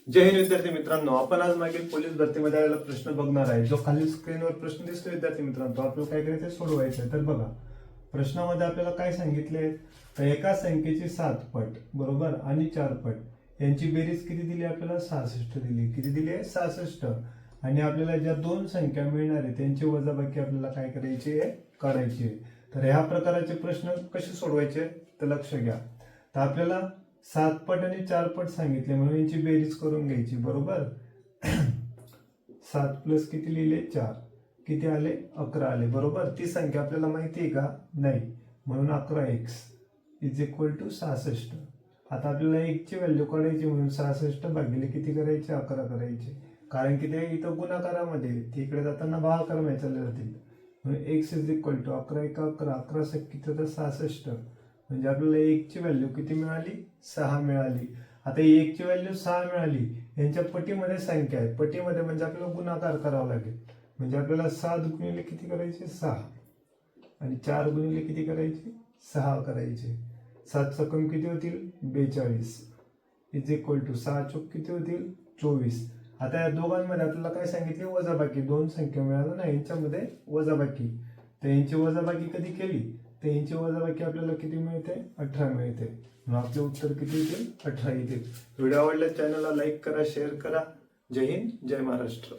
जय हिंद विद्यार्थी मित्रांनो, आपण आज मागील पोलीस भरतीमध्ये आलेला प्रश्न बघणार आहे. जो खाली स्क्रीनवर प्रश्न दिसतो विद्यार्थी मित्रांनो, तो आपल्याला काय करायचं सोडवायचा आहे. तर बघा, प्रश्नामध्ये आपल्याला काय सांगितले, तर एका संख्येची 7 पट बरोबर आणि 4 पट यांची बेरीज किती दिली आपल्याला? 66 दिली. किती दिली आहे? 66. आणि आपल्याला ज्या दोन संख्या मिळणार आहे त्यांची वजाबाकी आपल्याला काय करायची आहे? करायची आहे. तर ह्या प्रकारचे प्रश्न कसे सोडवायचे तर लक्ष घ्या. तर आपल्याला 7 पट आणि 4 पट सांगितले म्हणून यांची बेरीज करून घ्यायची बरोबर. 7 प्लस किती लिहिले? 4. किती आले? 11 आले बरोबर. ती संख्या आपल्याला माहिती आहे का? नाही. म्हणून 11x इज इक्वल टू 66. आता आपल्याला x ची व्हॅल्यू काढायची म्हणून 66 भागिले किती करायचे? 11 करायचे. कारण की ते इथं गुणाकारामध्ये तिकडे जाताना भागाकारामध्ये चालले जातील. म्हणून x इज इक्वल टू 11 × 11 11 किती होतं? 66. म्हणजे आपल्याला 1 ची व्हॅल्यू किती मिळाली? 6 मिळाली. आता 1 ची व्हॅल्यू 6 मिळाली. यांच्या पटीमध्ये संख्या आहे. पटीमध्ये म्हणजे आपल्याला गुणाकार करावा लागेल. म्हणजे आपल्याला 7 गुणिले किती करायचे? 6. आणि 4 गुणिले किती करायचे? 6 करायचे. 7 सकम किती होतील? 42 इज इक्वल टू 6 चोक किती होतील? 24. आता या दोघांमध्ये आपल्याला काय सांगितले? वजाबाकी. दोन संख्या मिळाल्या ना, यांच्यामध्ये वजाबाकी. तर यांची वजाबाकी कधी केली तर यांची वजाबाकी आपल्याला किती मिळते? 18 मिळते. म्हणून आपले उत्तर किती येतील? 18 येतील. व्हिडिओ आवडल्यास चॅनलला लाईक करा, शेअर करा. जय हिंद, जय महाराष्ट्र.